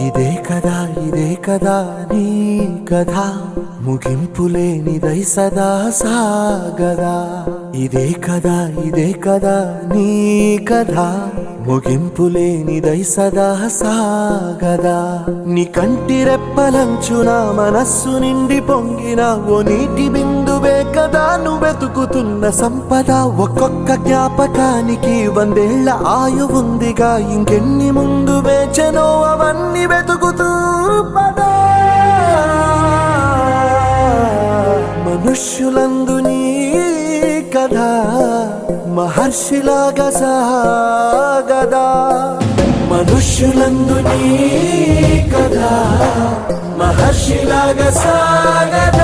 ఇదే కదా నీ కథ ముగింపులేనిదై సదా సాగదా. ఇదే కదా నీ కథ ముగింపులేనిదై సదా సాగదా. నీ కంటి రెప్పలంచున మనస్సు నిండి పొంగిన ఓ నీటి బిందువే కదా నువ్వెతుకుతున్న సంపద. ఒక్కొక్క జ్ఞాపకానికి 100 ఏళ్ల ఆయువుందిగా, ఇంకెన్ని ముందు వేచనో అవన్నీ వెతుకుతూ పదా. మనుష్యులందు నీ కథ మహర్షిలాగా సాగదా. మనుష్యులందు నీ కథ మహర్షిలాగా సాగదా.